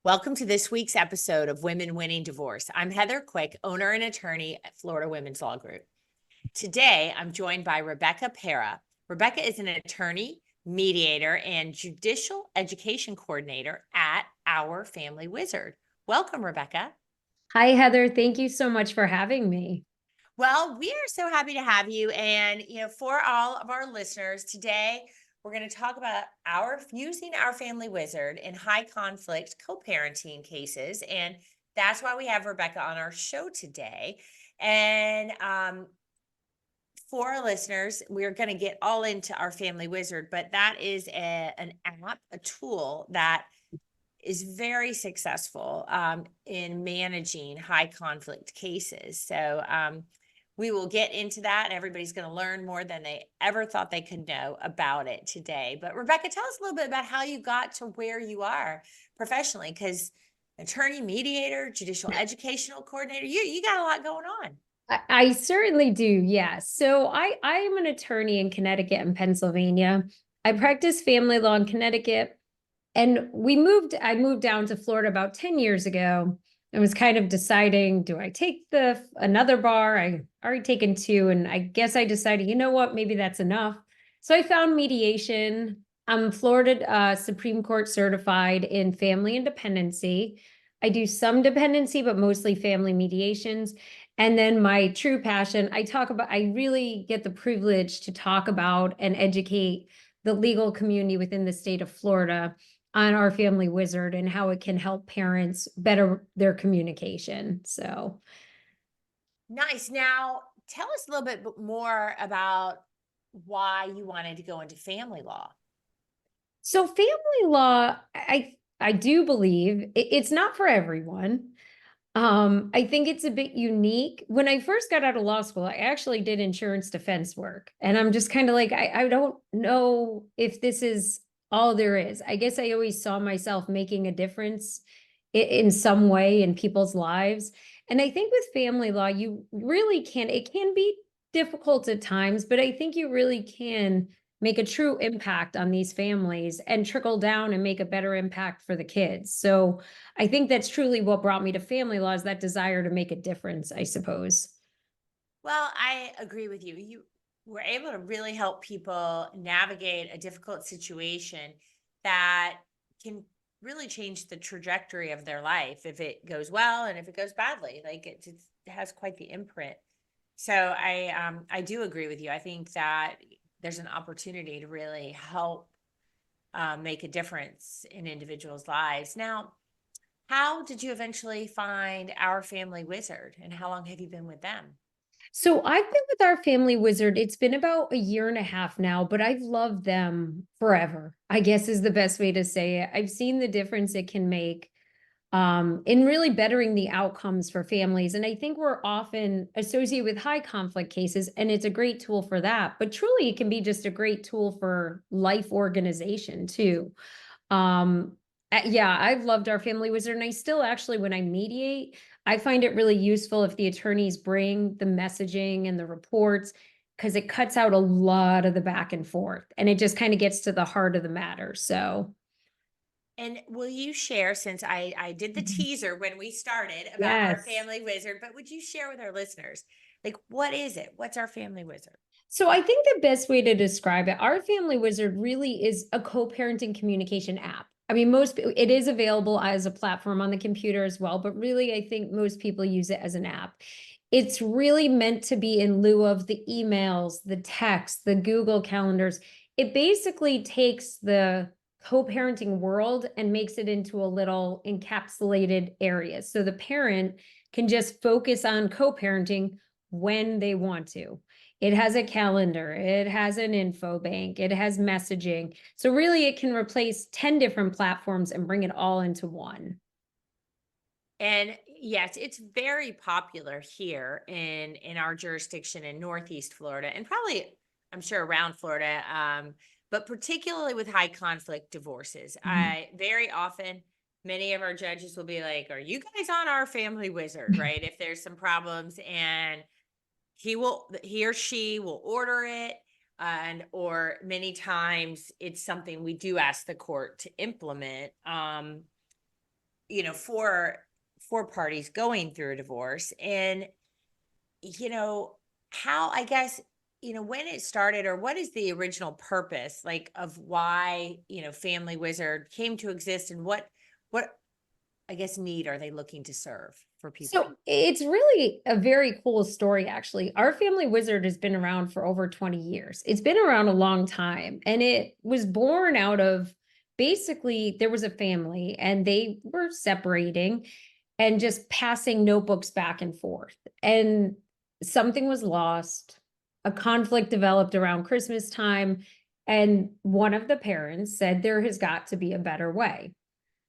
Welcome to this week's episode of Women Winning Divorce. I'm Heather Quick, owner and attorney at Florida Women's Law Group. Today, I'm joined by Rebecca Perra. Rebecca is an attorney, mediator, and judicial education coordinator at OurFamilyWizard. Welcome, Rebecca. Hi, Heather. Thank you so much for having me. Well, we are so happy to have you. And, for all of our listeners today, we're going to talk about using OurFamilyWizard in high conflict co-parenting cases. And that's why we have Rebecca on our show today. And for our listeners, we're going to get all into OurFamilyWizard, but that is an app, a tool that is very successful in managing high conflict cases. So we will get into that, and everybody's going to learn more than they ever thought they could know about it today. But Rebecca, tell us a little bit about how you got to where you are professionally, because attorney, mediator, judicial educational coordinator, you got a lot going on. I certainly do, yes. So I am an attorney in Connecticut and Pennsylvania. I practice family law in Connecticut, and I moved down to Florida about 10 years ago and was kind of deciding, do I take another bar? I already taken two, and I guess I decided, you know what, maybe that's enough. So I found mediation. I'm Florida Supreme Court certified in family and dependency. I do some dependency, but mostly family mediations. And then my true passion, I really get the privilege to talk about and educate the legal community within the state of Florida on OurFamilyWizard and how it can help parents better their communication. So Nice. Now, tell us a little bit more about why you wanted to go into family law. So family law, I do believe it's not for everyone. I think it's a bit unique. When I first got out of law school, I actually did insurance defense work. And I'm just kind of like, I don't know if this is all there is. I guess I always saw myself making a difference in some way in people's lives. And I think with family law, you really it can be difficult at times, but I think you really can make a true impact on these families and trickle down and make a better impact for the kids. So I think that's truly what brought me to family law, is that desire to make a difference, I suppose. Well, I agree with you. You were able to really help people navigate a difficult situation that can really change the trajectory of their life if it goes well and if it goes badly. Like it has quite the imprint. So I do agree with you. I think that there's an opportunity to really help make a difference in individuals' lives. Now, how did you eventually find OurFamilyWizard, and how long have you been with them? So I've been with OurFamilyWizard. It's been about a year and a half now, but I've loved them forever, I guess is the best way to say it. I've seen the difference it can make in really bettering the outcomes for families. And I think we're often associated with high conflict cases, and it's a great tool for that. But truly, it can be just a great tool for life organization too. Yeah, I've loved OurFamilyWizard, and I still actually, when I mediate, I find it really useful if the attorneys bring the messaging and the reports, because it cuts out a lot of the back and forth, and it just kind of gets to the heart of the matter. So, And will you share, since I did the teaser when we started about yes. OurFamilyWizard, but would you share with our listeners, like, what is it? What's OurFamilyWizard? So I think the best way to describe it, OurFamilyWizard really is a co-parenting communication app. I mean, it is available as a platform on the computer as well, but really I think most people use it as an app. It's really meant to be in lieu of the emails, the texts, the Google calendars. It basically takes the co-parenting world and makes it into a little encapsulated area. So the parent can just focus on co-parenting when they want to. It has a calendar, it has an info bank, it has messaging. So really it can replace 10 different platforms and bring it all into one. And yes, it's very popular here in our jurisdiction in Northeast Florida, and probably I'm sure around Florida, but particularly with high conflict divorces. I very often, many of our judges will be like, "Are you guys on OurFamilyWizard?" Right? If there's some problems, and he or she will order it, and or many times it's something we do ask the court to implement. for parties going through a divorce. And how, I guess, when it started, or what is the original purpose, like, of why, Family Wizard came to exist, and what I guess need are they looking to serve for people? So it's really a very cool story, actually. Our Family Wizard has been around for over 20 years. It's been around a long time, and it was born out of basically there was a family and they were separating and just passing notebooks back and forth. And something was lost. A conflict developed around Christmas time, and one of the parents said there has got to be a better way.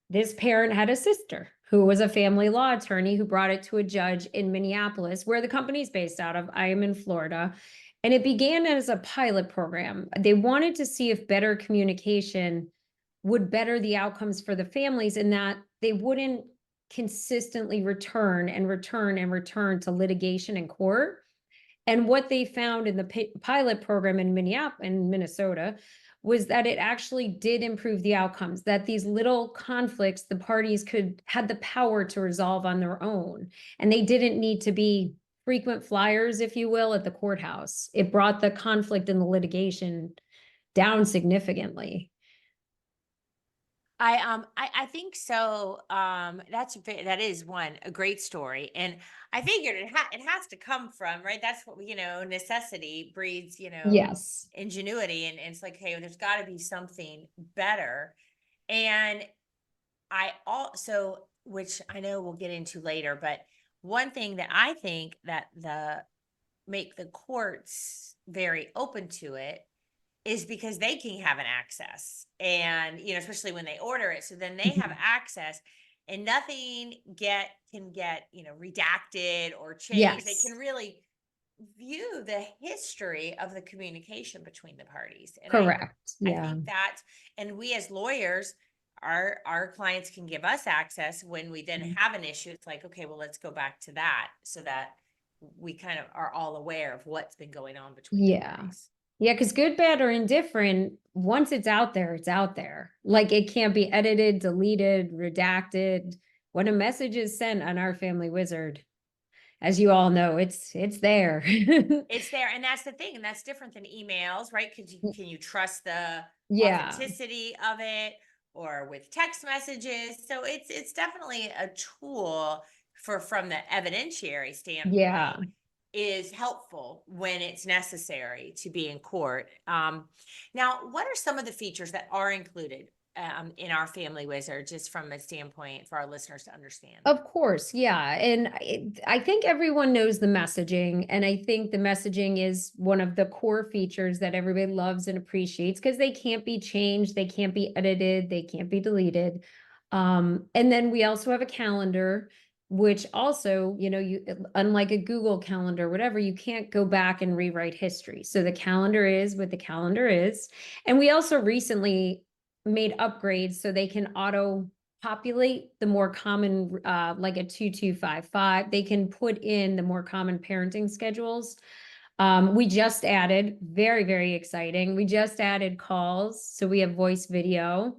This parent had a sister who was a family law attorney who brought it to a judge in Minneapolis, where the company's based out of. I am in Florida. And it began as a pilot program. They wanted to see if better communication would better the outcomes for the families, in that they wouldn't consistently return and return and return to litigation in court. And what they found in the pilot program in Minnesota, was that it actually did improve the outcomes, that these little conflicts, the parties had the power to resolve on their own. And they didn't need to be frequent flyers, if you will, at the courthouse. It brought the conflict and the litigation down significantly. I think so. That is a great story, and I figured it has to come from, right. That's what necessity breeds Yes. ingenuity, and it's like, hey, there's got to be something better. And I also, which I know we'll get into later, but one thing that I think that make the courts very open to it is because they can have an access, and especially when they order it, so then they have access, and nothing can get redacted or changed. They Yes. can really view the history of the communication between the parties. And Correct. I Yeah. think that, and we as lawyers, our clients can give us access when we then have an issue. It's like, okay, well, let's go back to that, so that we kind of are all aware of what's been going on between the parties. Yeah, because good, bad, or indifferent, once it's out there, it's out there. Like, it can't be edited, deleted, redacted. When a message is sent on Our Family Wizard, as you all know, it's there. It's there, and that's the thing, and that's different than emails, right? Because can you trust the Yeah. authenticity of it, or with text messages? So it's definitely a tool from the evidentiary standpoint. Yeah. Is helpful when it's necessary to be in court. Now, what are some of the features that are included in Our Family Wizard, just from a standpoint for our listeners to understand? Of course, yeah. And I think everyone knows the messaging. And I think the messaging is one of the core features that everybody loves and appreciates, because they can't be changed, they can't be edited, they can't be deleted. And then we also have a calendar, which also, you, unlike a Google Calendar, whatever, you can't go back and rewrite history. So the calendar is what the calendar is. And we also recently made upgrades so they can auto populate the more common, like a 2255. They can put in the more common parenting schedules. We just added, very, very exciting. We just added calls. So we have voice video.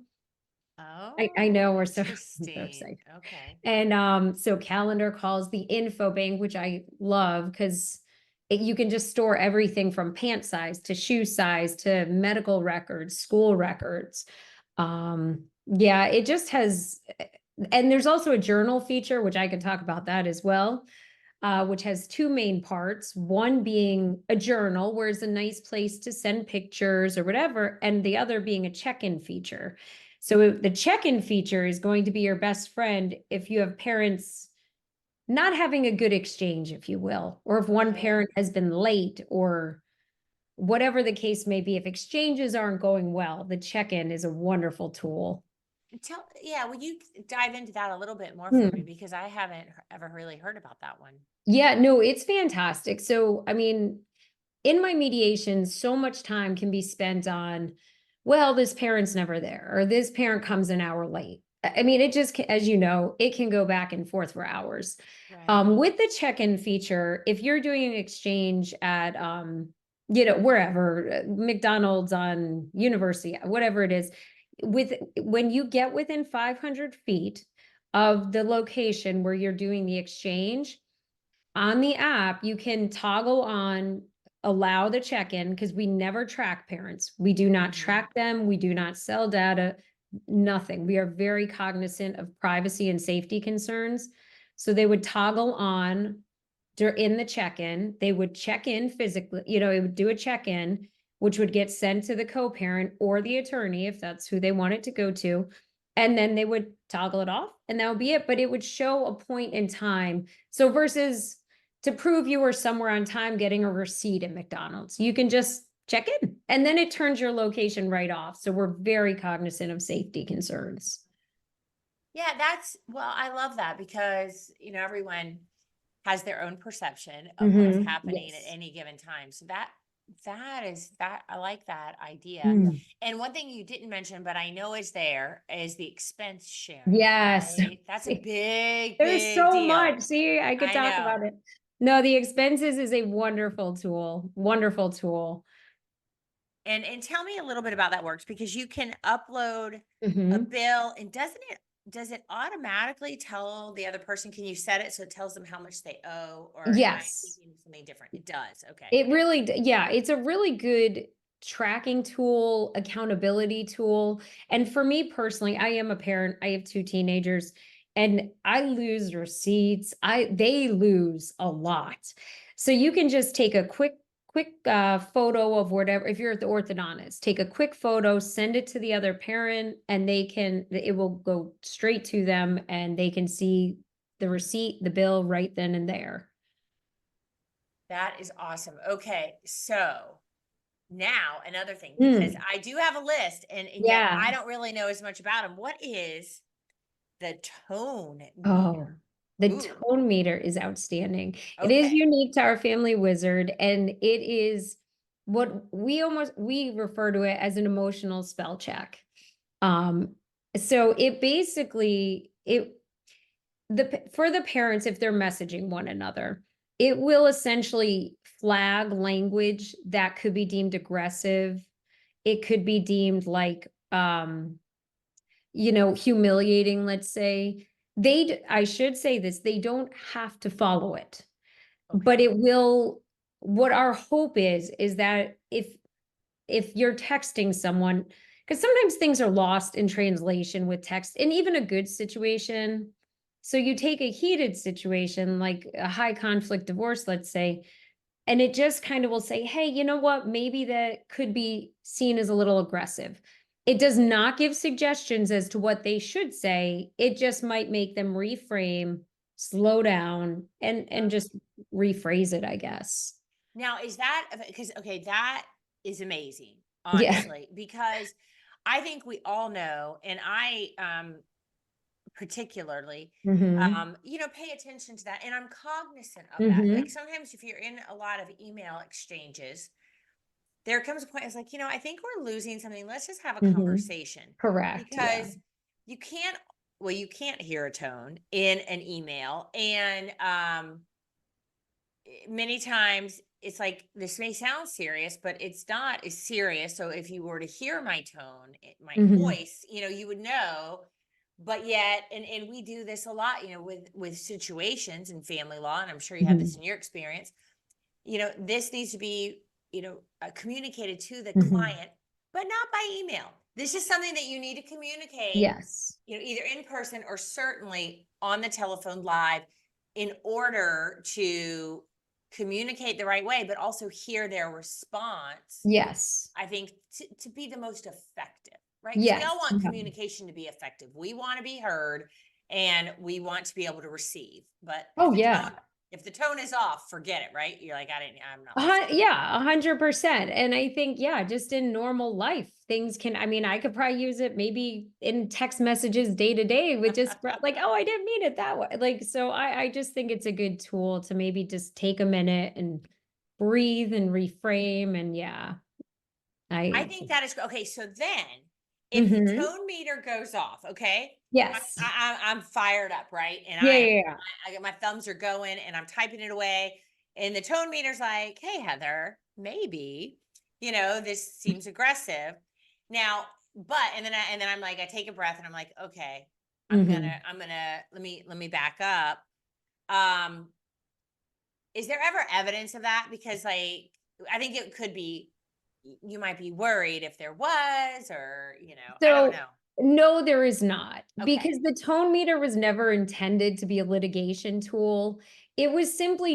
Oh, I know, we're so interesting. excited. Okay. And so calendar calls, the info bank, which I love, because you can just store everything from pant size to shoe size to medical records, school records. Yeah, it just has, and there's also a journal feature, which I can talk about that as well, which has two main parts. One being a journal, where it's a nice place to send pictures or whatever, and the other being a check-in feature. So the check-in feature is going to be your best friend if you have parents not having a good exchange, if you will, or if one parent has been late, or whatever the case may be. If exchanges aren't going well, the check-in is a wonderful tool. Will you dive into that a little bit more for me? Because I haven't ever really heard about that one. Yeah, no, it's fantastic. So, I mean, in my mediation, so much time can be spent on, well, this parent's never there, or this parent comes an hour late. I mean, it just, as you know, it can go back and forth for hours. Right. With the check-in feature, if you're doing an exchange at, wherever, McDonald's on University, whatever it is, when you get within 500 feet of the location where you're doing the exchange. On the app, you can toggle on allow the check-in, because we never track parents. We do not track them. We do not sell data, nothing. We are very cognizant of privacy and safety concerns. So they would toggle on in the check-in. They would check in physically, it would do a check-in, which would get sent to the co-parent or the attorney if that's who they want it to go to. And then they would toggle it off and that would be it. But it would show a point in time. So versus to prove you were somewhere on time getting a receipt at McDonald's, you can just check in and then it turns your location right off. So we're very cognizant of safety concerns. Yeah, I love that because, everyone has their own perception of what's happening at any given time. So I like that idea. And one thing you didn't mention, but I know is the expense sharing. Yes. Right? That's a big There's so deal. much. See, I could talk about it. No, the expenses is a wonderful tool. Wonderful tool. And tell me a little bit about that works, because you can upload a bill, and does it automatically tell the other person? Can you set it so it tells them how much they owe, or am I thinking something different? It does. Okay. It really, yeah, it's a really good tracking tool, accountability tool. And for me personally, I am a parent. I have 2 teenagers and I lose receipts. They lose a lot. So you can just take a quick photo of whatever. If you're at the orthodontist, take a quick photo, send it to the other parent, and it will go straight to them and they can see the receipt, the bill right then and there. That is awesome. Okay. So now another thing, because I do have a list and yet I don't really know as much about them. What is the tone meter? The tone meter is outstanding. It is unique to OurFamilyWizard, and it is what we refer to it as an emotional spell check. So it basically, for the parents, if they're messaging one another, it will essentially flag language that could be deemed aggressive. It could be deemed like, humiliating, let's say. I should say this, they don't have to follow it, but it will, what our hope is that if you're texting someone, because sometimes things are lost in translation with text, and even a good situation. So you take a heated situation, like a high conflict divorce, let's say, and it just kind of will say, hey, you know what? Maybe that could be seen as a little aggressive. It does not give suggestions as to what they should say. It just might make them reframe, slow down, and just rephrase it, I guess. Now, is that because, that is amazing, honestly, because I think we all know, and I particularly, pay attention to that. And I'm cognizant of that. Like sometimes if you're in a lot of email exchanges, there comes a point, it's like, I think we're losing something. Let's just have a conversation. Correct. Because you can't hear a tone in an email. And many times it's like, this may sound serious, but it's not as serious. So if you were to hear my tone, my voice, you would know. But yet, and we do this a lot, with situations in family law, and I'm sure you have this in your experience, this needs to be, communicated to the client, but not by email. This is something that you need to communicate. Yes. Either in person or certainly on the telephone live, in order to communicate the right way, but also hear their response. Yes. I think to be the most effective, right? Yes. We all want communication to be effective. We want to be heard and we want to be able to receive. But if the tone is off, forget it, right? You're like, I'm not listening. 100%. And I think, just in normal life, things can, I could probably use it maybe in text messages day to day with just like, oh, I didn't mean it that way. Like, so I just think it's a good tool to maybe just take a minute and breathe and reframe. And I think that is okay. So then if the tone meter goes off, yes, I'm fired up, right? And I get my thumbs are going and I'm typing it away. And the tone meter's like, hey, Heather, maybe, this seems aggressive. Now, and then I'm like, I take a breath and I'm like, okay, let me back up. Is there ever evidence of that? Because like, I think it could be, you might be worried if there was, or, I don't So know. no, there is not, Okay. because the tone meter was never intended to be a litigation tool. It was simply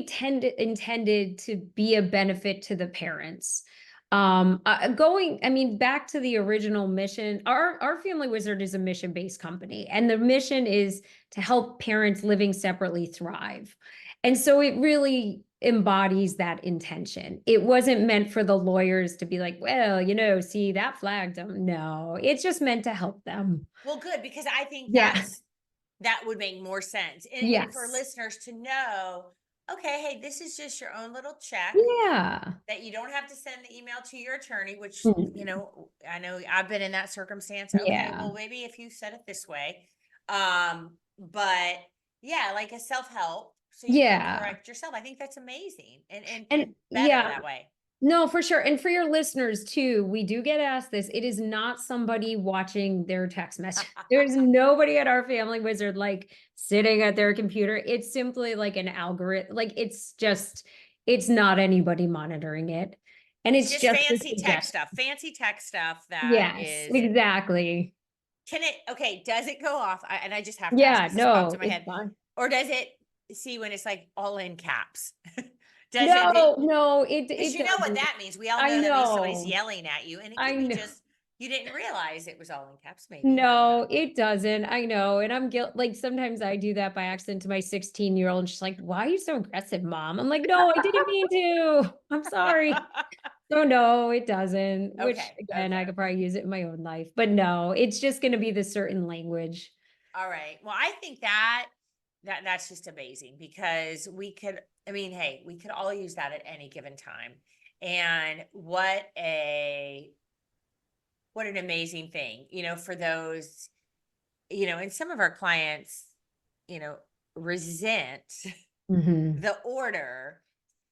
intended to be a benefit to the parents. I mean, back to the original mission, our Family Wizard is a mission-based company, and the mission is to help parents living separately thrive. And so it really embodies that intention. It wasn't meant for the lawyers to be like, well, see, that flagged them. No, it's just meant to help them. Well, good, because I think Yeah. that would make more sense. And for Yes. listeners to know, okay, hey, this is just your own little check Yeah. that you don't have to send the email to your attorney, which, Mm. I know I've been in that circumstance. Okay, Yeah. well, maybe if you said it this way. But yeah, like a self-help, so you can Yeah. correct yourself. I think that's amazing and And better yeah, that way. no, for sure. And for your listeners too, we do get asked this. It is not somebody watching their text message. There's nobody at our Family Wizard like sitting at their computer. It's simply like an algorithm. Like it's not anybody monitoring it. And It's it's just just a suggestion. fancy tech stuff that Yes, is. exactly. Okay, does it go off? And I just have to ask Yeah, because this popped no, in my it's head. fine. Or does it see when it's like all in caps? Does it? No, no, Because it you know what doesn't. that means. We all I know that means somebody's know. yelling at you, and it I could be know. just you didn't realize it was all in caps, maybe. I don't know. No, it doesn't. I know. And I'm like sometimes I do that by accident to my 16-year-old, and she's like, "Why are you so aggressive, mom?" I'm like, "No, I didn't mean to. I'm sorry." So no, it doesn't, which Okay, again, I okay. could probably use it in my own life. But no, it's just going to be the certain language. All right. Well, I think that's just amazing because we could, I mean, hey, we could all use that at any given time. And what an amazing thing, for those, and some of our clients, you know, resent Hmm. the order,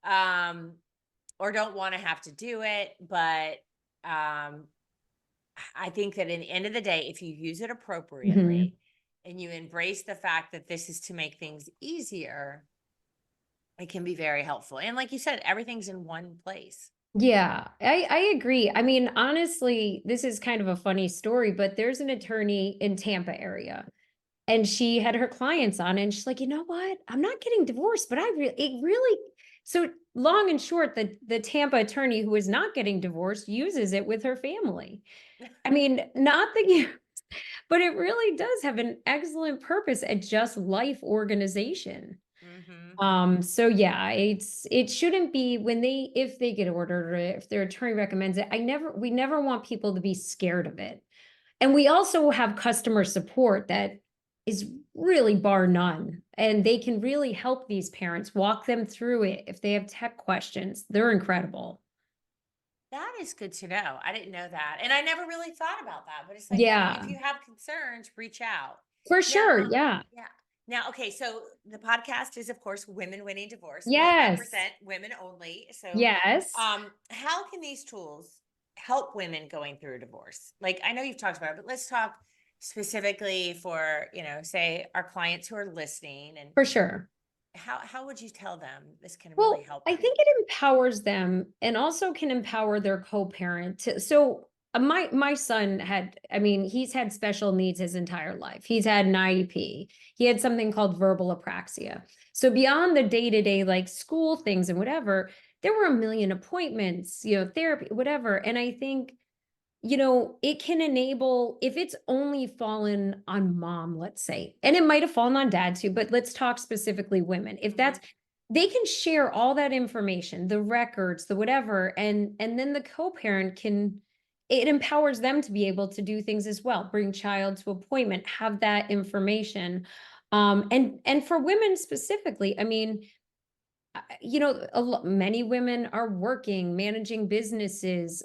um, or don't want to have to do it. But I think that in the end of the day, if you use it Hmm. appropriately and you embrace the fact that this is to make things easier, it can be very helpful. And like you said, everything's in one place. Yeah, I agree. I mean, honestly, this is kind of a funny story, but there's an attorney in Tampa area. And she had her clients on, and she's like, you know what? I'm not getting divorced, but it really, so long and short, the Tampa attorney who is not getting divorced uses it with her family. I mean, not that you, but it really does have an excellent purpose at just life organization. Mm-hmm. So yeah, it shouldn't be when if they get ordered or if their attorney recommends it, we never want people to be scared of it. And we also have customer support that is really bar none. And they can really help these parents, walk them through it. If they have tech questions, they're incredible. That is good to know. I didn't know that. And I never really thought about that, but it's like, hey, if Yeah, you have concerns, reach out. for Now, sure. Yeah. yeah. Now, okay, so the podcast is, of course, Women Winning Divorce. We Yes. represent women only. So, Yes. how can these tools help women going through a divorce? Like, I know you've talked about it, but let's talk specifically for, say our clients who are listening, and For sure. how would you tell them this can really Well, help I them? think it empowers them and also can empower their co-parent to, so my son had, I mean, he's had special needs his entire life. He's had an IEP. He had something called verbal apraxia. So beyond the day-to-day like school things and whatever, there were a million appointments, therapy, whatever. And I think it can enable, if it's only fallen on mom, let's say, and it might have fallen on dad too, but let's talk specifically women. If Mhm. they can share all that information, the records, the whatever, and then the co-parent it empowers them to be able to do things as well, bring child to appointment, have that information. And for women specifically, I mean, many women are working, managing businesses.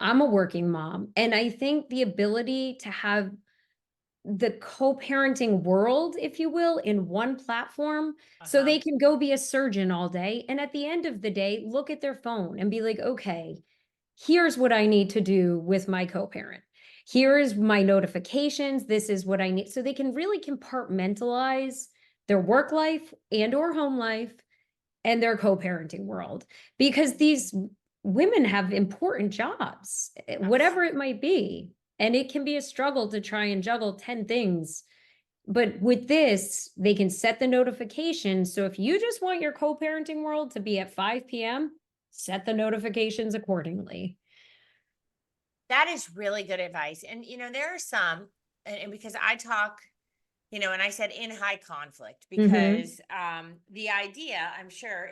I'm a working mom, and I think the ability to have the co-parenting world, if you will, in one platform, so Uh-huh. they can go be a surgeon all day, and at the end of the day, look at their phone and be like, okay, here's what I need to do with my co-parent. here is my notifications. This is what I need. So they can really compartmentalize their work life and or home life and their co-parenting world, because these women have important jobs, whatever it might be. And it can be a struggle to try and juggle 10 things. But with this, they can set the notifications. So if you just want your co-parenting world to be at 5 p.m., set the notifications accordingly. That is really good advice. And, there are some, and because I talk, and I said in high conflict, because the idea, I'm sure,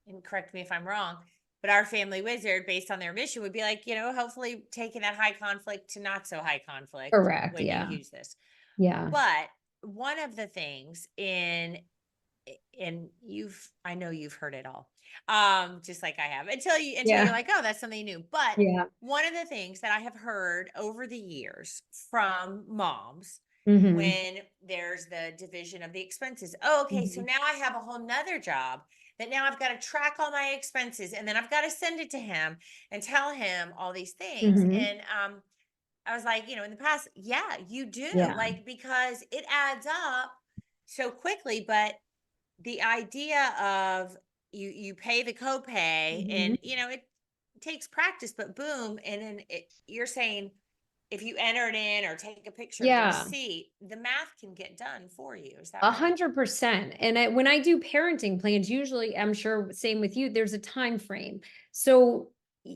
and correct me if I'm wrong, but our Family Wizard, based on their mission, would be like, hopefully taking that high conflict to not so high conflict Correct. when Yeah. you use this. Yeah. But one of the things and I know you've heard it all, just like I have, until you're like, oh, that's something new. But one of the things that I have heard over the years from moms, when there's the division of the expenses, okay, so now I have a whole nother job that now I've got to track all my expenses, and then I've got to send it to him and tell him all these things. And I was like, in the past, yeah, you do, like, because it adds up so quickly. But the idea of you pay the copay, and it takes practice, but boom, and then you're saying if you enter it in or take a picture of the receipt, the math can get done for you. Is that right? 100%. And when I do parenting plans, usually, I'm sure same with you, there's a time frame. So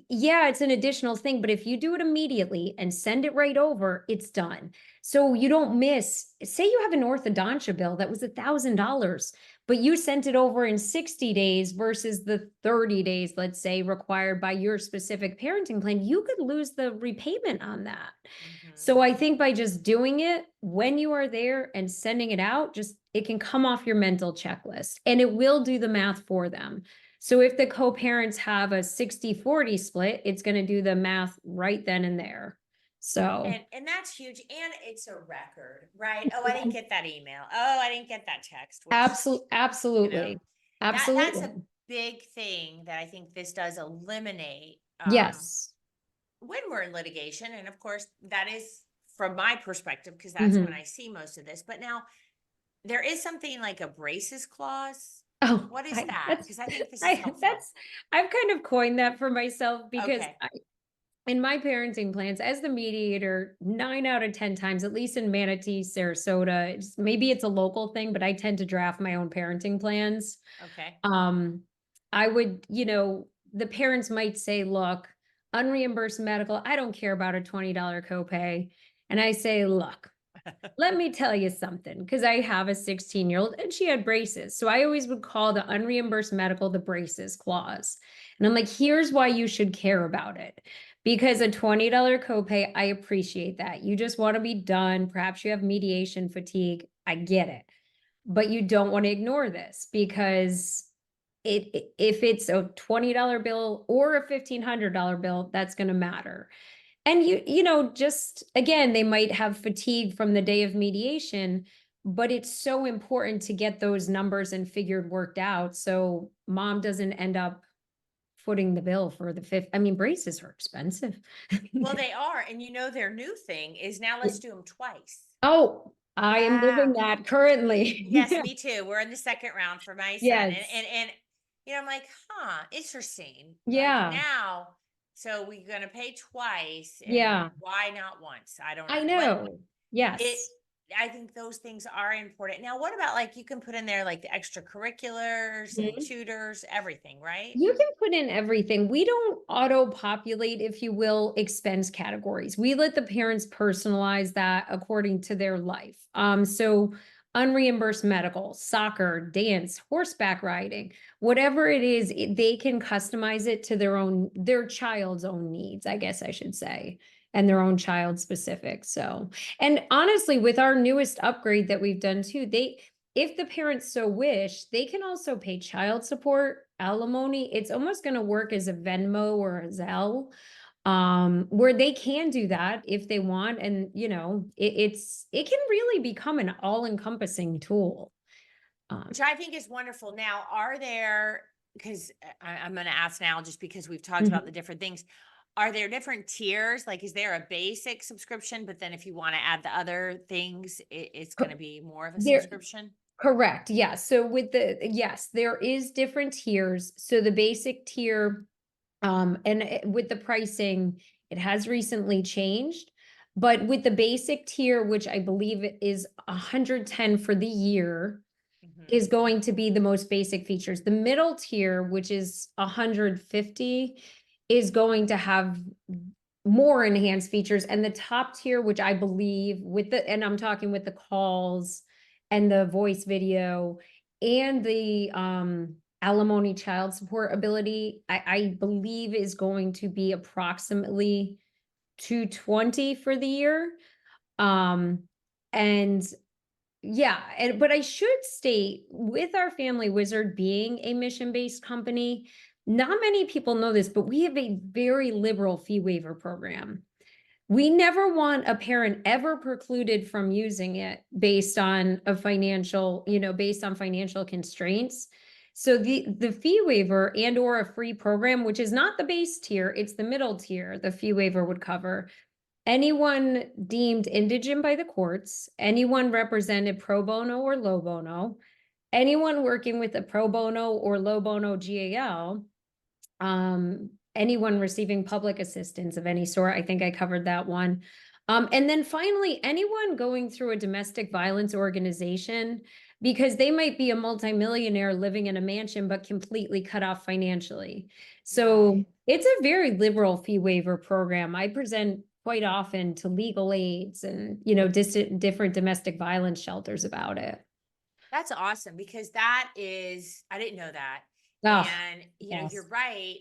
yeah, it's an additional thing, but if you do it immediately and send it right over, it's done. So you don't miss, say you have an orthodontia bill that was $1,000, but you sent it over in 60 days versus the 30 days, let's say, required by your specific parenting plan, you could lose the repayment on that. So I think by just doing it when you are there and sending it out, it can come off your mental checklist, and it will do the math for them. So if the co-parents have a 60-40 split, it's going to do the math right then and there. So and that's huge, and it's a record, right? Oh, I didn't get that email. Oh, I didn't get that text. absolutely. That's a big thing that I think this does eliminate. Yes. When we're in litigation, and of course that is from my perspective, because that's when I see most of this. But now there is something like a braces clause. Oh, what is that? Because I think this is helpful. I've kind of coined that for myself, because in my parenting plans, as the mediator, 9 out of 10 times, at least in Manatee, Sarasota, maybe it's a local thing, but I tend to draft my own parenting plans. Okay. I would, the parents might say, look, unreimbursed medical, I don't care about a $20 copay. And I say, look, let me tell you something, because I have a 16-year-old and she had braces. So I always would call the unreimbursed medical the braces clause. And I'm like, here's why you should care about it. Because a $20 copay, I appreciate that. You just want to be done. Perhaps you have mediation fatigue. I get it. But you don't want to ignore this, because if it's a $20 bill or a $1,500 bill, that's going to matter. And just again, they might have fatigue from the day of mediation, but it's so important to get those numbers and worked out, so mom doesn't end up footing the bill for the fifth. I mean, braces are expensive. Well, they are. And their new thing is now let's do them twice. Oh, I am living that currently. Yes, me too. We're in the second round for my son. Yes. And I'm like, interesting. Yeah. Like, now, so we're going to pay twice. And Yeah. why not once? I don't know. I know. Yes. I think those things are important. Now, what about, like, you can put in there like the extracurriculars and tutors, everything, right? You can put in everything. We don't auto-populate, if you will, expense categories. We let the parents personalize that according to their life. So unreimbursed medical, soccer, dance, horseback riding, whatever it is, they can customize it to their child's own needs, I guess I should say, and their own child specific. So, and honestly, with our newest upgrade that we've done too, if the parents so wish, they can also pay child support, alimony. It's almost going to work as a Venmo or a Zelle, where they can do that if they want. And, it can really become an all-encompassing tool. Which I think is wonderful. Now, are there, because I'm going to ask now, just because we've talked about the different things, are there different tiers? Like, is there a basic subscription, but then if you want to add the other things, it's going to be more of a There, subscription? correct. Yeah. So with yes, there is different tiers. So the basic tier, with the pricing, it has recently changed. But with the basic tier, which I believe is 110 for the year, Mhm. is going to be the most basic features. The middle tier, which is 150, is going to have more enhanced features. And the top tier, which I believe and I'm talking with the calls and the voice video and the alimony child support ability, I believe is going to be approximately 220 for the year. Um, and yeah, but I should state, with our Family Wizard being a mission-based company, not many people know this, but we have a very liberal fee waiver program. We never want a parent ever precluded from using it based on based on financial constraints. So the fee waiver and or a free program, which is not the base tier, it's the middle tier, the fee waiver would cover anyone deemed indigent by the courts, anyone represented pro bono or low bono, anyone working with a pro bono or low bono GAL, anyone receiving public assistance of any sort. I think I covered that one. And then finally, anyone going through a domestic violence organization, because they might be a multimillionaire living in a mansion, but completely cut off financially. So Right. it's a very liberal fee waiver program. I present quite often to legal aids and, different domestic violence shelters about it. That's awesome because that is, I didn't know that. Oh, And, you're yes. right.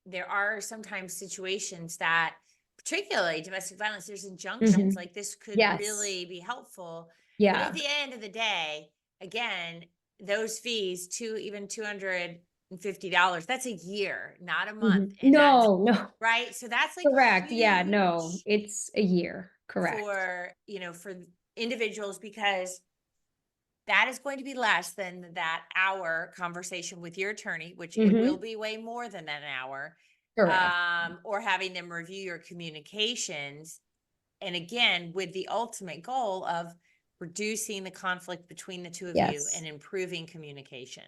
There are sometimes situations that, particularly domestic violence, there's injunctions Mhm. like this could Yes. really be helpful. But at Yeah. the end of the day, again, those fees even $250, that's a year, not a month. Mhm. And that's No, no, right. So that's like correct. Yeah, no, huge it's a year. Correct. for individuals because that is going to be less than that hour conversation with your attorney, which it will Mhm. be way more than an hour, Correct. or having them review your communications. And again, with the ultimate goal of reducing the conflict between the two of you Yes. and improving communication.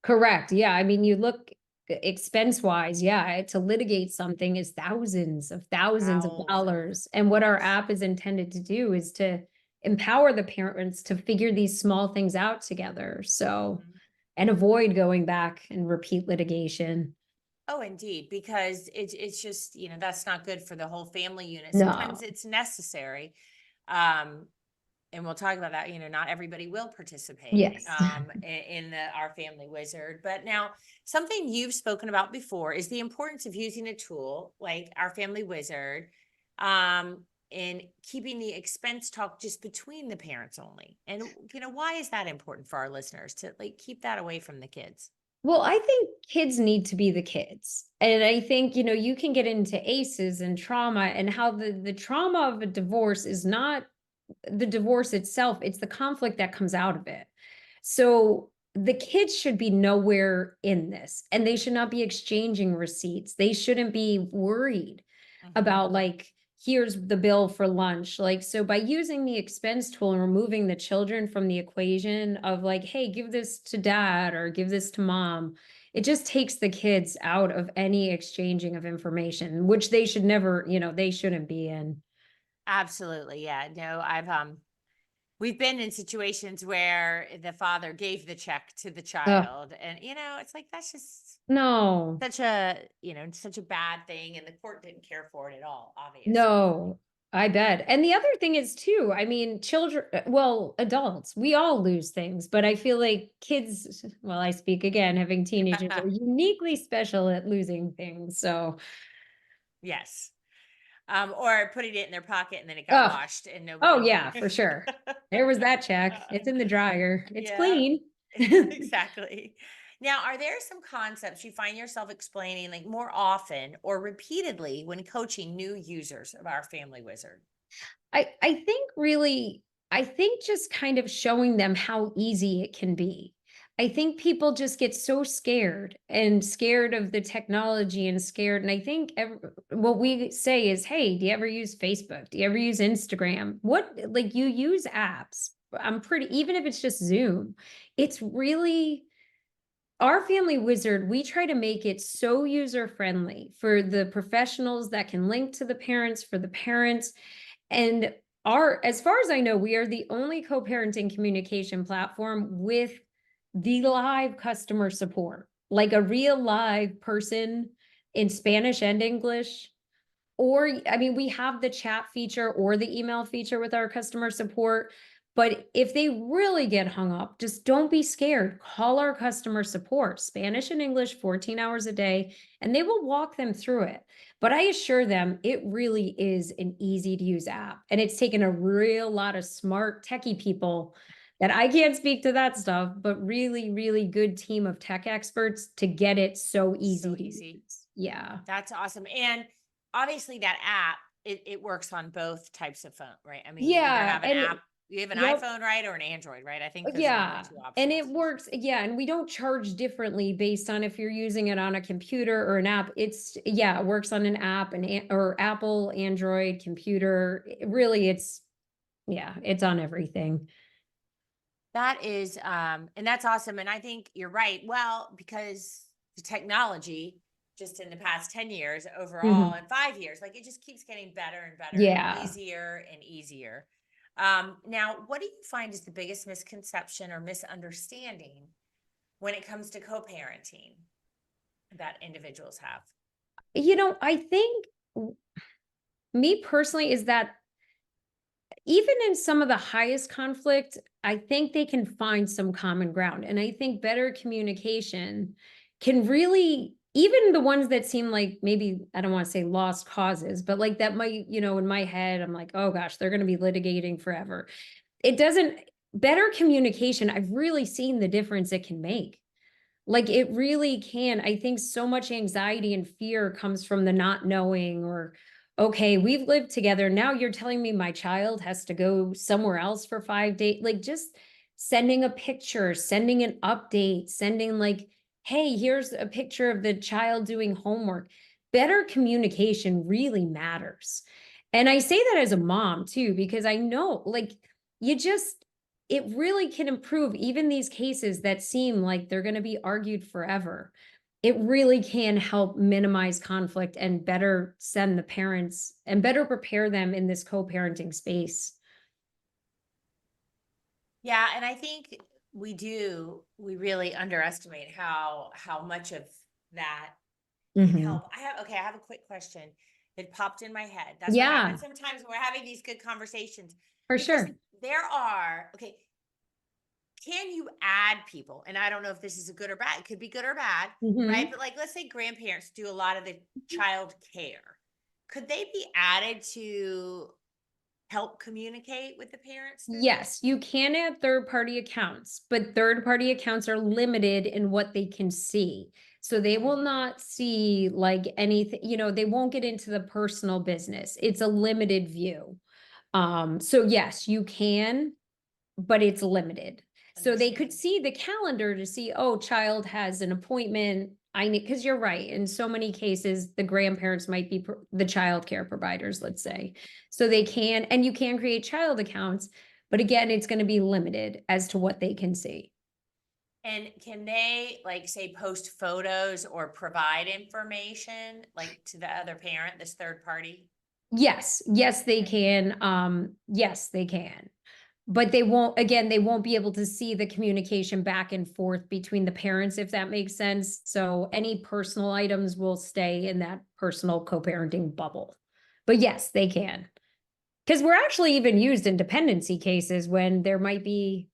Correct. Yeah. I mean, you look expense wise, yeah, to litigate something is thousands of Thousands. dollars. And what our Yes. app is intended to do is to empower the parents to figure these small things out together. So, Mhm. and avoid going back and repeat litigation. Oh, indeed, because it's just, that's not good for the whole family unit. Sometimes No. it's necessary. Um, and we'll talk about that. Not everybody will participate Yes. in the Our Family Wizard. But now, something you've spoken about before is the importance of using a tool like Our Family Wizard, and keeping the expense talk just between the parents only. And why is that important for our listeners to like keep that away from the kids? Well, I think kids need to be the kids. And I think, you can get into ACEs and trauma and how the trauma of a divorce is not the divorce itself, it's the conflict that comes out of it. So the kids should be nowhere in this and they should not be exchanging receipts. They shouldn't be worried Mhm. about like, here's the bill for lunch. Like, so by using the expense tool and removing the children from the equation of like, hey, give this to dad or give this to mom, it just takes the kids out of any exchanging of information, which they should never, they shouldn't be in. Absolutely. Yeah. No, we've been in situations where the father gave the check to the Ugh, child, and it's like that's just no. such a bad thing, and the court didn't care for it at all, obviously. No, I bet. And the other thing is too, I mean, children, well, adults, we all lose things, but I feel like kids, well, I speak again, having teenagers are uniquely special at losing things. So, Yes. Or putting it in their pocket and then it got oh, washed and oh nobody knew. yeah, for sure. There was that check. It's in the dryer. It's Yeah, clean. exactly. Now, are there some concepts you find yourself explaining like more often or repeatedly when coaching new users of Our Family Wizard? I think really, I think just kind of showing them how easy it can be. I think people just get so scared of the technology and scared. And I think what we say is, hey, do you ever use Facebook? Do you ever use Instagram? What, like, you use apps. I'm pretty, even if it's just Zoom, it's really Our Family Wizard. We try to make it so user friendly for the professionals that can link to the parents, for the parents. And as far as I know, we are the only co-parenting communication platform with the live customer support, like a real live person in Spanish and English. Or, I mean, we have the chat feature or the email feature with our customer support. But if they really get hung up, just don't be scared. Call our customer support, Spanish and English, 14 hours a day, and they will walk them through it. But I assure them it really is an easy to use app. And it's taken a real lot of smart techie people that I can't speak to that stuff, but really, really good team of tech experts to get it so easy. So easy. Yeah. That's awesome. And obviously that app, it works on both types of phone, right? I mean, you either Yeah. have an And app, you have an yep. iPhone, right? Or an Android, right? I think those are the Yeah, only two options. and it works. Yeah, and we don't charge differently based on if you're using it on a computer or an app. It works on an app or Apple, Android, computer. Really, it's on everything. That is, and that's awesome. And I think you're right. Well, because the technology just in the past 10 years overall and 5 years, like it just keeps getting better and better and Yeah. easier and easier. Now, what do you find is the biggest misconception or misunderstanding when it comes to co-parenting that individuals have? I think me personally is that even in some of the highest conflict, I think they can find some common ground. And I think better communication can really, even the ones that seem like maybe, I don't want to say lost causes, but like that might, in my head, I'm like, oh gosh, they're going to be litigating forever. Better communication, I've really seen the difference it can make. Like it really can. I think so much anxiety and fear comes from the not knowing, or, okay, we've lived together. Now you're telling me my child has to go somewhere else for 5 days. Like just sending a picture, sending an update, sending like, hey, here's a picture of the child doing homework. Better communication really matters. And I say that as a mom too, because I know like you just, it really can improve even these cases that seem like they're going to be argued forever. It really can help minimize conflict and better send the parents and better prepare them in this co-parenting space. Yeah, and I think we really underestimate how much of that can help. I have a quick question. It popped in my head. That's what Yeah, happens sometimes when we're having these good conversations. for Because sure. can you add people? And I don't know if this is a good or bad. It could be good or bad, right? Mhm. But like, let's say grandparents do a lot of the child care. Could they be added to help communicate with the parents through this? Yes, you can add third-party accounts, but third-party accounts are limited in what they can see. So they will not see like anything, they won't get into the personal business. It's a limited view. So yes, you can, but it's limited. So they could Understand. see the calendar to see, oh, child has an appointment. I need, because you're right. In so many cases, the grandparents might be the child care providers, let's say. So they can, and you can create child accounts, but again, it's going to be limited as to what they can see. And can they like say post photos or provide information like to the other parent, this third party? Yes, they can. Yes, they can. But they won't be able to see the communication back and forth between the parents, if that makes sense. So any personal items will stay in that personal co-parenting bubble. But yes, they can. Because we're actually even used in dependency cases when there might be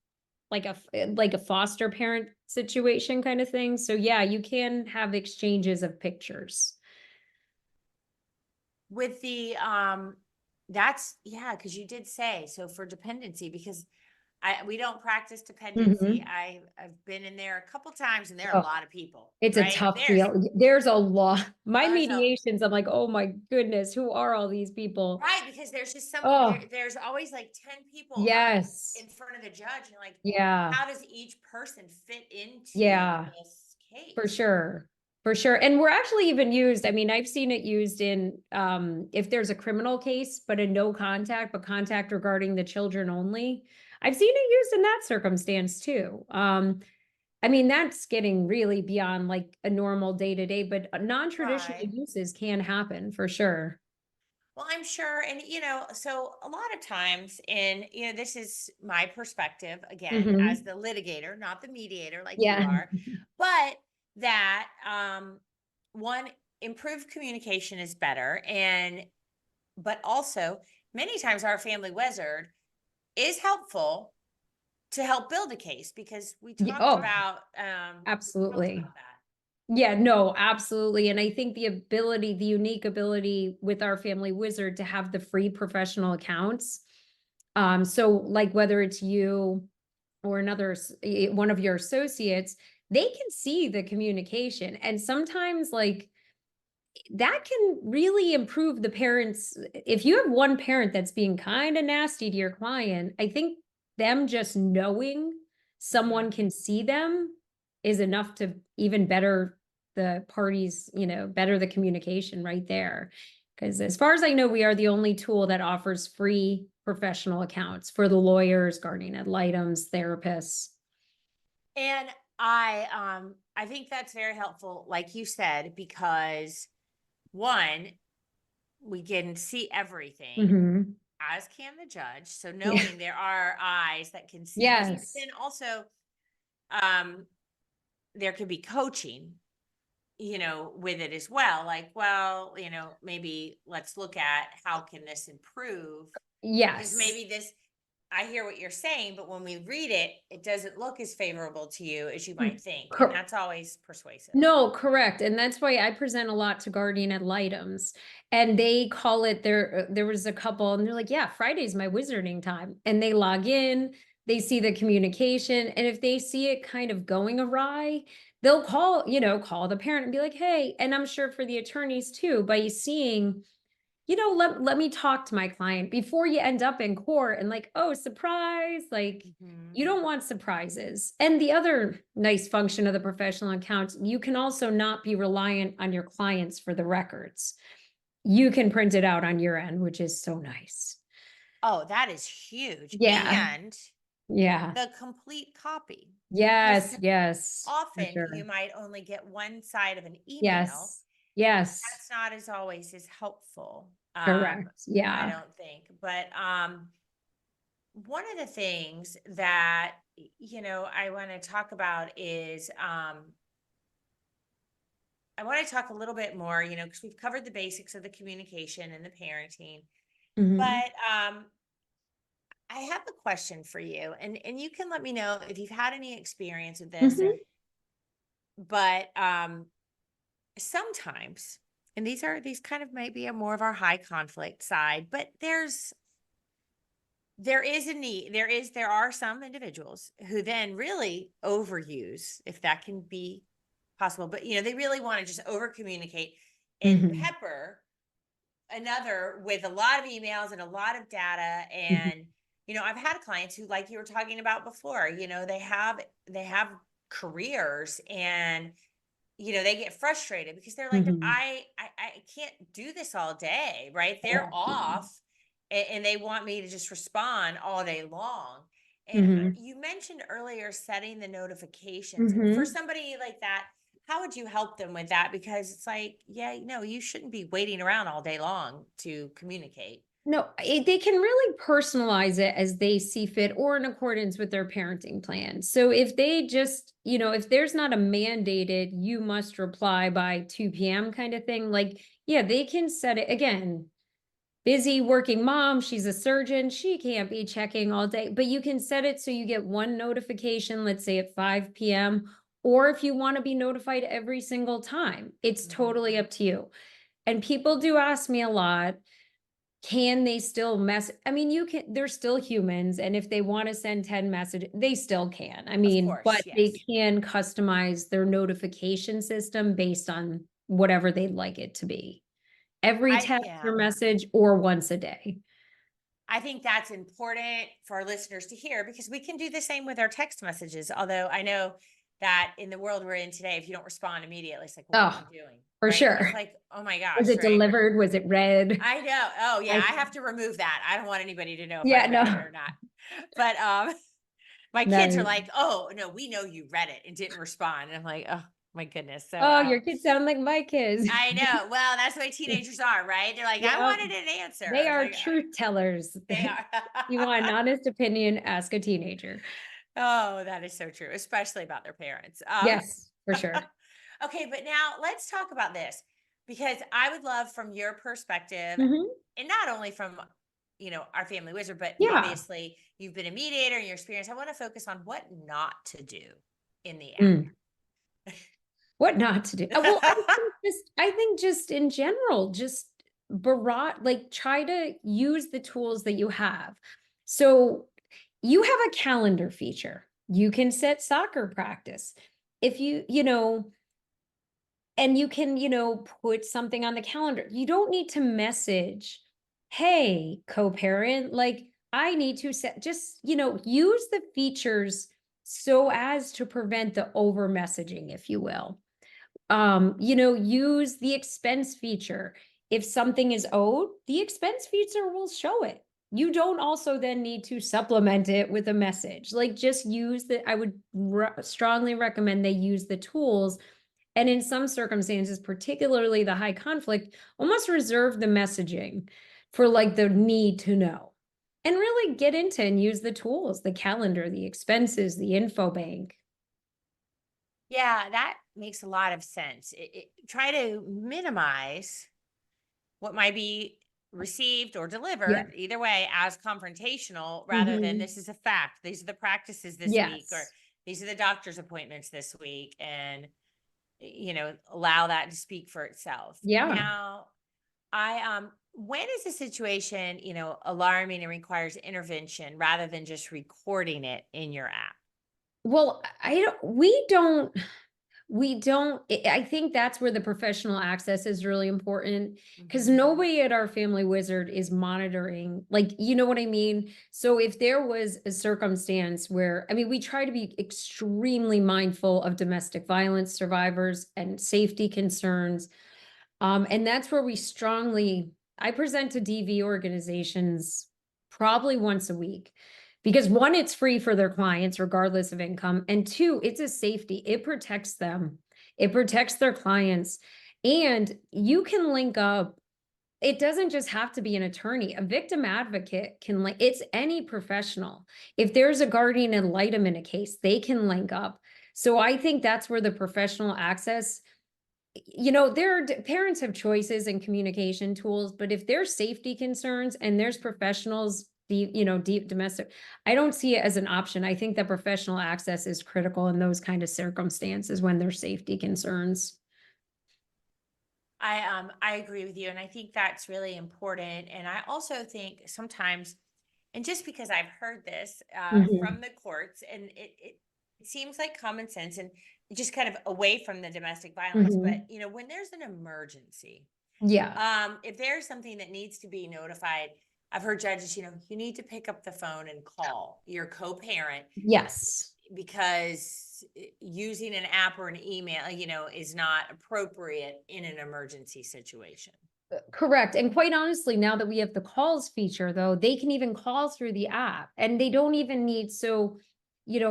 like a foster parent situation kind of thing. So yeah, you can have exchanges of pictures. With the because you did say so for dependency, because We don't practice dependency. Mhm. I've been in there a couple times, and there are a Oh, lot of people, it's a right? tough field. There's a lot. My There's a mediations, I'm like, oh my goodness, who are all these people? right, because there's just Oh, there's always like 10 people up yes. in front of the judge, and like, Yeah. how does each person fit into Yeah. this For case? sure. For sure. And we're actually even used, I mean, I've seen it used in if there's a criminal case, but a no contact, but contact regarding the children only. I've seen it used in that circumstance too. I mean, that's getting really beyond like a normal day to day, but non-traditional Right. uses can happen for sure. Well, I'm sure. And, so a lot of times, this is my perspective again, as Hmm. the litigator, not the mediator like you Yeah. are, but that one, improved communication is better. But also, many times our family wizard is helpful to help build a case, because we talked Oh, about, absolutely. that. Yeah, no, absolutely. And I think the ability, the unique ability with our family wizard to have the free professional accounts. So like whether it's you or one of your associates, they can see the communication. And sometimes like that can really improve the parents. If you have one parent that's being kind of nasty to your client, I think them just knowing someone Mhm. can see them is enough to even better the parties, better the communication right there. Because as far as I know, we are the only tool that offers free professional accounts for the lawyers, guardian ad litems, therapists. And I think that's very helpful, like you said, because one, we can see everything, Hmm. as can the judge. So Yeah. knowing there are eyes that can see, but Yes. then also, um, there could be coaching, with it as well. Like, well, maybe let's look at how can this improve, because Yes. maybe this, I hear what you're saying, but when we read it, it doesn't look as favorable to you as you might think. And Cor- that's always persuasive. No, correct. And that's why I present a lot to guardian ad litems. And they call it there was a couple and they're like, yeah, Friday's my wizarding time. And they log in, they see the communication. And if they see it kind of going awry, they'll call the parent and be like, hey, and I'm sure for the attorneys too, by seeing let me talk to my client before you end up in court and like, oh, surprise. Like, Mhm. you don't want surprises. And the other nice function of the professional accounts, you can also not be reliant on your clients for the records. You can print it out on your end, which is so nice. Oh, that is huge. Yeah. And Yeah. the complete copy, because Yes. Yes. For often you sure. might only get one side of an email. Yes. Yes. That's not as always as helpful. Correct. I Yeah. don't think. But one of the things that I want to talk about is, I want to talk a little bit more, because we've covered the basics of the communication and the parenting. Hmm. But I have a question for you, and you can let me know if you've had any experience with this. Hmm. But sometimes, and these kind of might be a more of our high conflict side, but there is a need. There are some individuals who then really overuse, if that can be possible. But they really want to just over communicate and Hmm. pepper another with a lot of emails and a lot of data. Hmm. And I've had clients who, like you were talking about before, they have careers, and they get frustrated because they're like, Hmm. I can't do this all day, right? They're off, and they want me to just respond all day long. And Hmm. you mentioned earlier setting the notifications for Hmm. somebody like that. How would you help them with that? Because it's like, yeah, you shouldn't be waiting around all day long to communicate. No, they can really personalize it as they see fit or in accordance with their parenting plan. So if they just, if there's not a mandated, you must reply by 2 p.m. kind of thing, like, yeah, they can set it again. Busy working mom, she's a surgeon, she can't be checking all day, but you can set it so you get one notification, let's say at 5 p.m. Or if you want to be notified every single time, it's Mhm. totally up to you. And people do ask me a lot, can they still I mean, they're still humans, and if they want to send 10 messages, they still can. I Of mean, course, but they yes. can customize their notification system based on whatever they'd like it to be. Every text Yeah. or message or once a day. I think that's important for our listeners to hear because we can do the same with our text messages. Although I know that in the world we're in today, if you don't respond immediately, it's like, well, what are Oh, you doing? for Right? sure. It's like, oh my Was gosh, it right? delivered? Was it read? I know. Oh yeah, I I have to remove that. I don't want anybody to know if I Yeah, read it no. or not. But my kids are No. like, oh no, we know you read it and didn't respond. And I'm like, oh my goodness. So Oh, your kids sound like my kids. I know. Well, that's the way teenagers are, right? They're like, I Yeah, wanted an answer. I they was are like, truth tellers. they are. You want an honest opinion, ask a teenager. Oh, that is so true, especially about their parents. Yes, for sure. Okay, but now let's talk about this because I would love from your perspective, Mhm. and not only from our family wizard, but Yeah. obviously you've been a mediator in your experience. I want to focus on what not to do in the Mm. What not to do? Well, I think just in general, just like try to use the tools that you have. So you have a calendar feature. You can set soccer practice. If and you can, put something on the calendar. You don't need to message, hey, co-parent, like I need to set, just, use the features so as to prevent the over messaging, if you will. Use the expense feature. If something is owed, the expense feature will show it. You don't also then need to supplement it with a message. Like just I would strongly recommend they use the tools. And in some circumstances, particularly the high conflict, almost reserve the messaging for like the need to know. And really get into and use the tools, the calendar, the expenses, the info bank. Yeah, that makes a lot of sense. Try to minimize what might be received or Yeah. delivered, either way, as confrontational rather than Mhm. this is a fact. These are the practices this week, or Yes. these are the doctor's appointments this week. And allow that to speak for itself. Yeah. Now, when is a situation, alarming and requires intervention rather than just recording it in your app? Well, we don't, I think that's where the professional access is really important because Mhm. nobody at our Family Wizard is monitoring, like, you know what I mean? So if there was a circumstance where, I mean, we try to be extremely mindful of domestic violence survivors and safety concerns. And that's where I present to DV organizations probably once a week because one, it's free for their clients regardless of income. And two, it's a safety. It protects them. It protects their clients. And you can link up. It doesn't just have to be an attorney. A victim advocate it's any professional. If there's a guardian ad litem in a case, they can link up. So I think that's where the professional access, parents have choices and communication tools, but if there's safety concerns and there's professionals, deep domestic, I don't see it as an option. I think that professional access is critical in those kind of circumstances when there's safety concerns. I agree with you, and I think that's really important. And I also think sometimes, and just because I've heard this Mhm. from the courts, and it seems like common sense and just kind of away from the domestic violence, but Mhm. when there's an emergency, Yeah. if there's something that needs to be notified, I've heard judges, you need to pick up the phone and call your co-parent Yes. because using an app or an email, is not appropriate in an emergency situation. Correct. And quite honestly, now that we have the calls feature, though, they can even call through the app and they don't even need, so,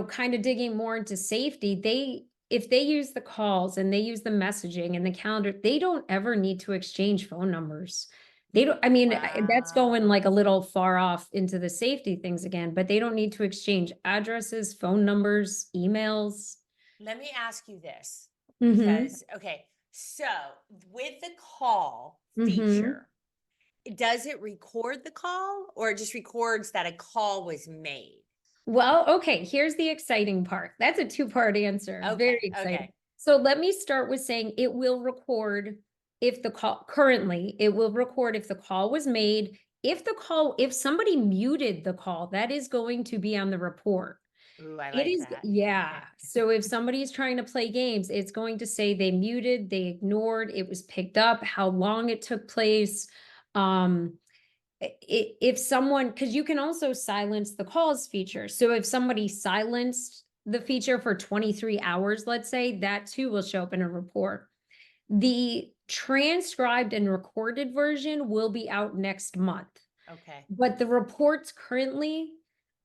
kind of digging more into safety, if they use the calls and they use the messaging and the calendar, they don't ever need to exchange phone numbers. They don't, I mean, that's going like a Wow. little far off into the safety things again, but they don't need to exchange addresses, phone numbers, emails. Let me ask you this Mm-hmm. because, okay, so with the call Mm-hmm. feature, does it record the call or it just records that a call was made? Well, okay, here's the exciting part. That's a two-part answer. Very Okay. exciting. Okay. So let me start with saying it will record if the call, currently, it will record if the call was made, if somebody muted the call, that is going to be on the report. Ooh, I It like is, that. yeah. Okay. So if somebody's trying to play games, it's going to say they muted, they ignored, it was picked up, how long it took place. Um, if someone, because you can also silence the calls feature. So if somebody silenced the feature for 23 hours, let's say, that too will show up in a report. The transcribed and recorded version will be out next month. Okay. But the reports currently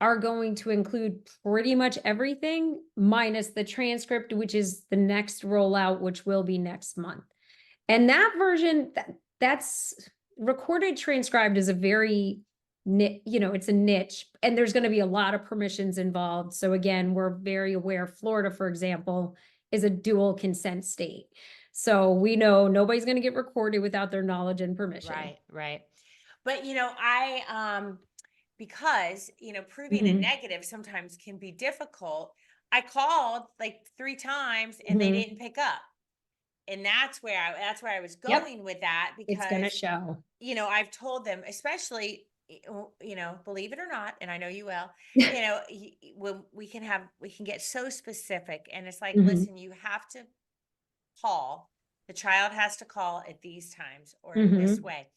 are going to include pretty much everything minus the transcript, which is the next rollout, which will be next month. And that version, that's recorded transcribed is a very, it's a niche, and there's going to be a lot of permissions involved. So again, we're very aware, Florida, for example, is a dual consent state. So we know nobody's going to get recorded without their knowledge and permission. Right, right. But because proving a Mhm. negative sometimes can be difficult. I called like 3 times and they Mhm. didn't pick up. And that's where I was Yep, going with that, it's going to because show. I've told them, especially, believe it or not, and I know you will, when we can get so specific, and it's like, Mhm. listen, you have to call, the child has to call at these times or in this Mhm. way.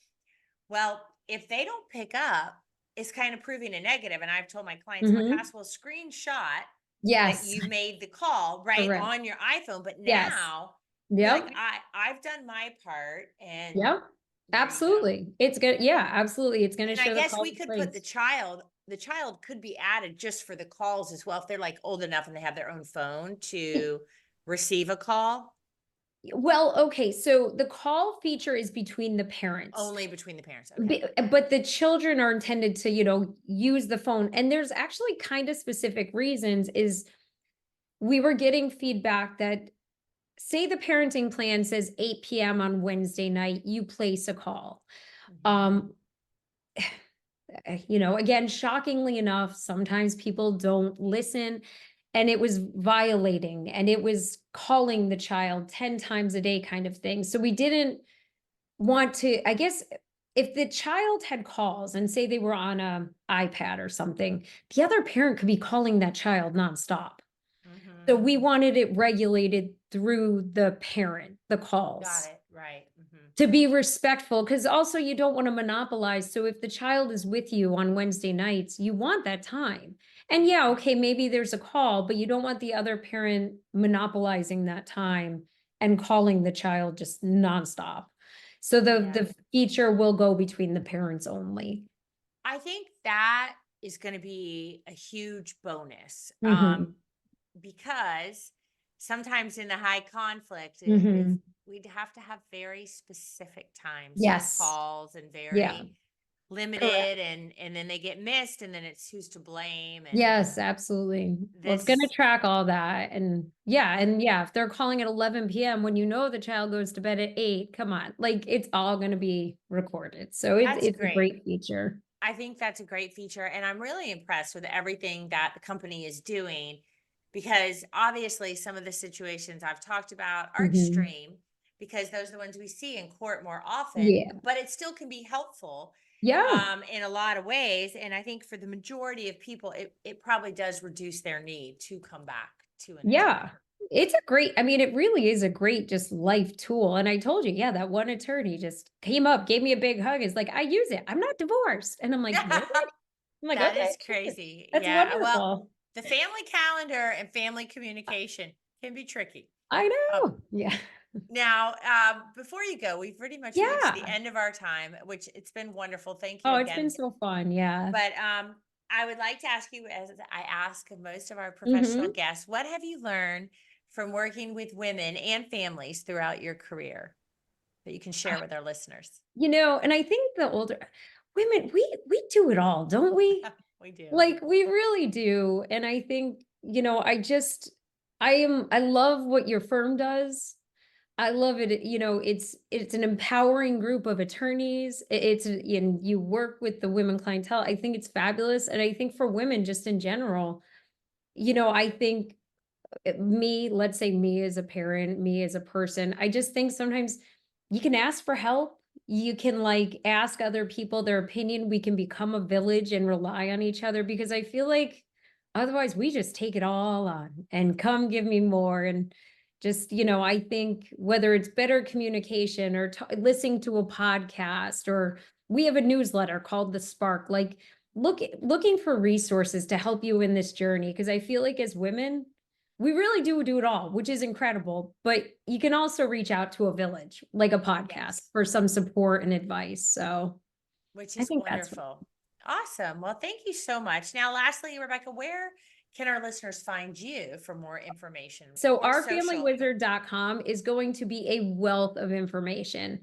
Well, if they don't pick up, it's kind of proving a negative. And I've told my clients in the Mhm. past, well, screenshot that Yes, you made the call right correct. on your iPhone. But Yes. now you're like, Yep. I've done my part, and Yep. there you go. Absolutely. It's good. Yeah, absolutely. It's going to And I show the guess call we in could put place. the child could be added just for the calls as well, if they're like old enough and they have their own phone Y- to receive a call. Well, okay. So the call feature is between the parents. Only between the parents. Okay. But the children are intended to, use the phone. And there's actually kind of specific reasons is we were getting feedback that say the parenting plan says 8 p.m. on Wednesday night, you place a call. Mhm. Um, again, shockingly enough, sometimes people don't listen, and it was violating and it was calling the child 10 times a day kind of thing. So we didn't want to, I guess, if the child had calls and say they were on a iPad or something, the other parent could be calling that child nonstop. So Mhm. we wanted it regulated through the parent, the Got calls, it. Right. Mhm. to be respectful, because also you don't want to monopolize. So if the child is with you on Wednesday nights, you want that time. And yeah, okay, maybe there's a call, but you don't want the other parent monopolizing that time and calling the child just nonstop. So the Yeah. the feature will go between the parents only. I think that is going to be a huge bonus, Hmm. because sometimes in the high conflict, Hmm. we'd have to have very specific times for Yes. calls, and Yeah. very Correct. limited, and then they get missed, and then it's who's to blame, and Yes, absolutely. Well, it's gonna this track all that, and yeah, if they're calling at 11 PM when the child goes to bed at 8, come on, like, it's all gonna be recorded, so that's it's a great. great feature. I think that's a great feature, and I'm really impressed with everything that the company is doing, because obviously some of the situations I've talked about are Mhm. extreme, because those are the ones we see in court more often, Yeah. but it still can be helpful Yeah. in a lot of ways. And I think for the majority of people, it probably does reduce their need to come back to an Yeah. attorney. It's a great I mean, it really is a great just life tool, and I told you, yeah, that one attorney just came up, gave me a big hug, is like, "I use it. I'm not divorced." And I'm like, "What?" I'm like, That "Okay, is crazy. that's Yeah. Well, wonderful." the family calendar and family communication can be tricky. I Um, know. Yeah. Now, before you go, we've pretty much reached the Yeah. end of our time, which it's been wonderful. Thank you Oh, it's been again. so fun, yeah. But I would like to ask you, as I ask of most of our professional Mhm. guests, what have you learned from working with women and families throughout your career that you can share with our listeners? And I think the older women, we do it all, don't we? We do. Like, we really do, and I think, I love what your firm does. I love it, it's an empowering group of attorneys. It's and you work with the women clientele. I think it's fabulous, and I think for women just in general, I think let's say me as a parent, me as a person, I just think sometimes you can ask for help. You can like ask other people their opinion. We can become a village and rely on each other, because I feel like otherwise we just take it all on and come give me more. And just, I think whether it's better communication or listening to a podcast, or we have a newsletter called The Spark, like looking for resources to help you in this journey. Because I feel like as women, we really do it all, which is incredible. But you can also reach out to a village, like a podcast, Yes. for some support and advice. So Which I is think that's wonderful. Awesome. Well, thank you so much. Now, lastly, Rebecca, where can our listeners find you for more information so. or social? OurFamilyWizard.com is going to be a wealth of information.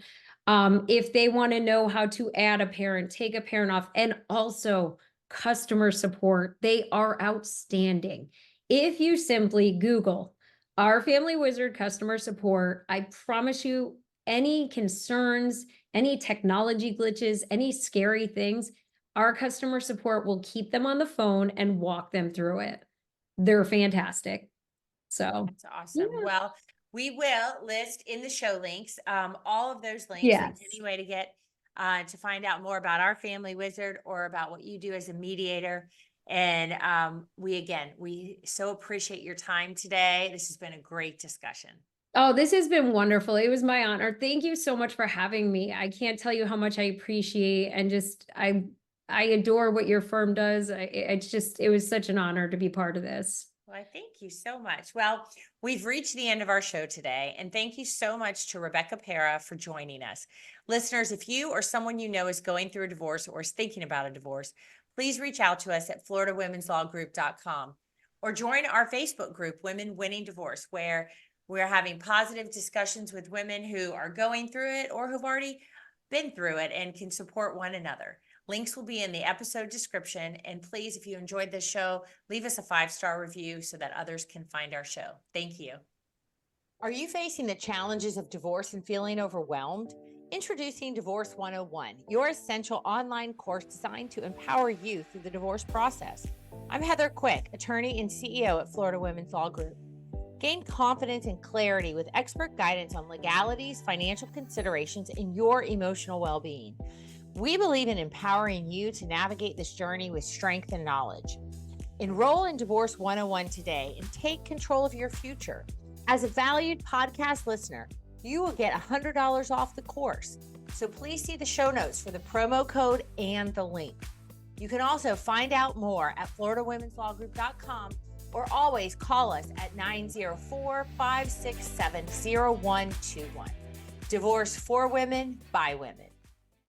If they want to know how to add a parent, take a parent off, and also customer support, they are outstanding. If you simply Google Our Family Wizard customer support, I promise you, any concerns, any technology glitches, any scary things, our customer support will keep them on the phone and walk them through it. They're fantastic. So, That's yeah. awesome. Well, we will list in the show links all of those links and Yes. any way to get to find out more about Our Family Wizard or about what you do as a mediator. And we so appreciate your time today. This has been a great discussion. Oh, this has been wonderful. It was my honor. Thank you so much for having me. I can't tell you how much I appreciate, and just I adore what your firm does. It was such an honor to be part of this. Well, I thank you so much. Well, we've reached the end of our show today, and thank you so much to Rebecca Perra for joining us. Listeners, if you or someone you know is going through a divorce or is thinking about a divorce, please reach out to us at FloridaWomen'sLawGroup.com or join our Facebook group, Women Winning Divorce, where we're having positive discussions with women who are going through it or who've already been through it and can support one another. Links will be in the episode description. And please, if you enjoyed this show, leave us a 5-star review so that others can find our show. Thank you. Are you facing the challenges of divorce and feeling overwhelmed? Introducing Divorce 101, your essential online course designed to empower you through the divorce process. I'm Heather Quick, attorney and CEO at Florida Women's Law Group. Gain confidence and clarity with expert guidance on legalities, financial considerations, and your emotional well-being. We believe in empowering you to navigate this journey with strength and knowledge. Enroll in Divorce 101 today and take control of your future. As a valued podcast listener, you will get $100 off the course. So please see the show notes for the promo code and the link. You can also find out more at FloridaWomen'sLawGroup.com or always call us at 904-567-0121. Divorce for women by women.